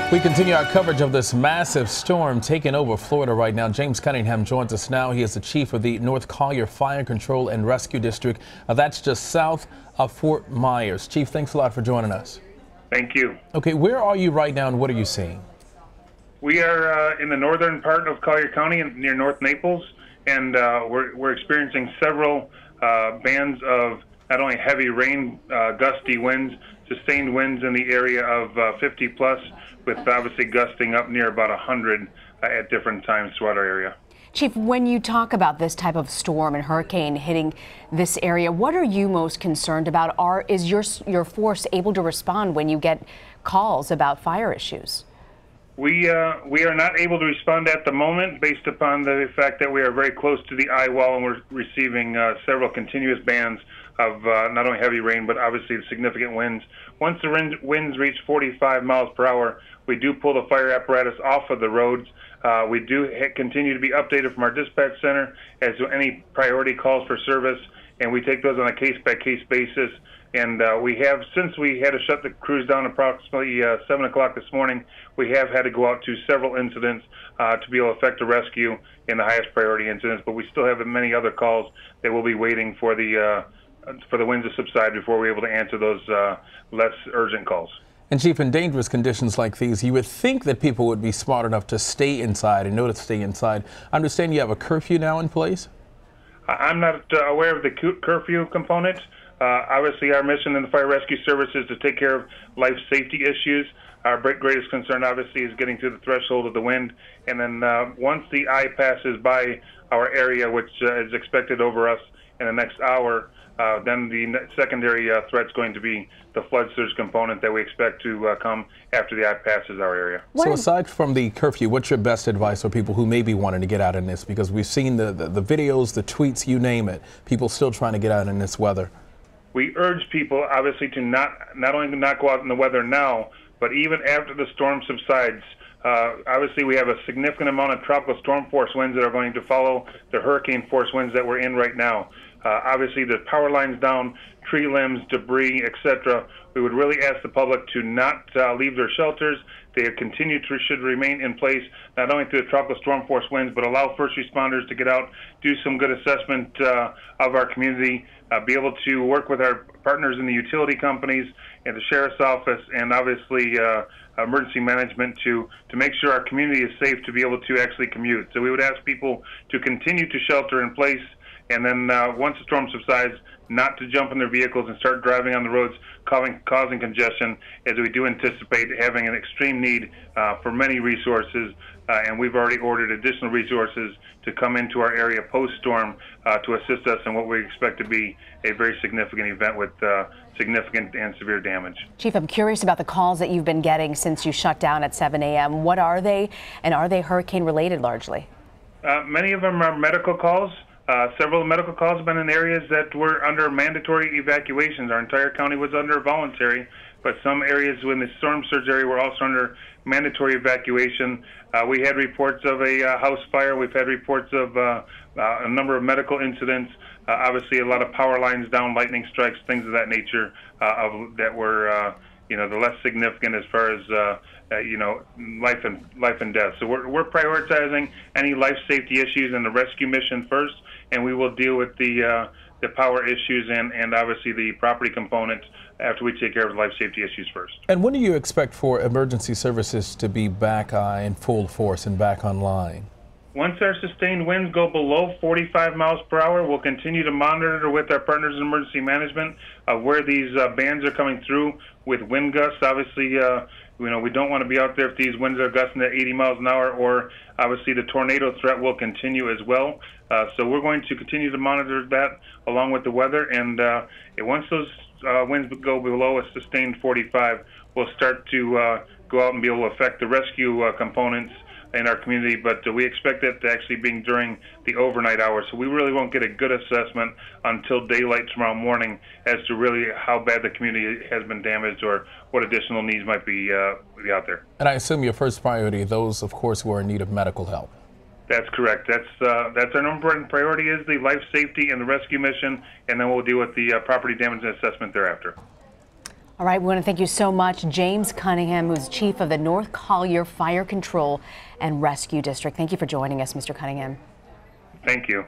We continue our coverage of this massive storm taking over Florida right now. James Cunningham joins us now. He is the chief of the North Collier Fire Control and Rescue District. That's just south of Fort Myers. Chief, thanks a lot for joining us. Thank you. Okay, where are you right now and what are you seeing? We are in the northern part of Collier County near North Naples, and we're experiencing several bands of not only heavy rain, gusty winds, sustained winds in the area of 50 plus, with obviously gusting up near about 100 at different times throughout our area. Chief, when you talk about this type of storm and hurricane hitting this area, what are you most concerned about? Is your force able to respond when you get calls about fire issues? We are not able to respond at the moment based upon the fact that we are very close to the eye wall and we're receiving several continuous bands of not only heavy rain but obviously significant winds. Once the winds reach 45 miles per hour, we do pull the fire apparatus off of the roads. We do continue to be updated from our dispatch center as to any priority calls for service, and we take those on a case-by-case basis. And we have, since we had to shut the crews down approximately 7 o'clock this morning, we have had to go out to several incidents to be able to effect a rescue in the highest priority incidents, but we still have many other calls that we'll be waiting for the winds to subside before we're able to answer those less urgent calls. And Chief, in dangerous conditions like these, you would think that people would be smart enough to stay inside and know to stay inside. I understand you have a curfew now in place? I'm not aware of the curfew component. Obviously, our mission in the Fire Rescue Service is to take care of life safety issues. Our greatest concern, obviously, is getting through the threshold of the wind. And then once the eye passes by our area, which is expected over us in the next hour, then the secondary threat is going to be the flood surge component that we expect to come after the eye passes our area. So aside from the curfew, what's your best advice for people who may be wanting to get out in this? Because we've seen the videos, the tweets, you name it, people still trying to get out in this weather. We urge people, obviously, to not only not go out in the weather now, but even after the storm subsides. Obviously, we have a significant amount of tropical storm force winds that are going to follow the hurricane force winds that we're in right now. Obviously, the power lines down, tree limbs, debris, etc. We would really ask the public to not leave their shelters. They should remain in place, not only through the tropical storm force winds, but allow first responders to get out, do some good assessment of our community, be able to work with our partners in the utility companies and the sheriff's office, and obviously emergency management to make sure our community is safe to be able to actually commute. So we would ask people to continue to shelter in place, and then once the storm subsides, not to jump in their vehicles and start driving on the roads, causing congestion, as we do anticipate having an extreme need for many resources, and we've already ordered additional resources to come into our area post-storm to assist us in what we expect to be a very significant event with significant and severe damage. Chief, I'm curious about the calls that you've been getting since you shut down at 7 a.m. What are they, and are they hurricane-related largely? Many of them are medical calls. Several medical calls have been in areas that were under mandatory evacuations. Our entire county was under voluntary, but some areas in the storm surge area were also under mandatory evacuation. We had reports of a house fire. We've had reports of a number of medical incidents. Obviously, a lot of power lines down, lightning strikes, things of that nature that were the less significant as far as life and death. So we're prioritizing any life safety issues in the rescue mission first, and we will deal with the power issues and obviously the property component after we take care of the life safety issues first. And when do you expect for emergency services to be back in full force and back online? Once our sustained winds go below 45 miles per hour, we'll continue to monitor with our partners in emergency management where these bands are coming through with wind gusts. Obviously, we don't want to be out there if these winds are gusting at 80 miles an hour, or obviously the tornado threat will continue as well. So we're going to continue to monitor that along with the weather, and once those winds go below a sustained 45, we'll start to go out and be able to affect the rescue components in our community, but we expect that to actually be during the overnight hours. So we really won't get a good assessment until daylight tomorrow morning as to really how bad the community has been damaged or what additional needs might be out there. And I assume your first priority, those, of course, who are in need of medical help. That's correct. That's our number one priority, is the life safety and the rescue mission, and then we'll deal with the property damage assessment thereafter. All right, we want to thank you so much, James Cunningham, who's chief of the North Collier Fire Control and Rescue District. Thank you for joining us, Mr. Cunningham. Thank you.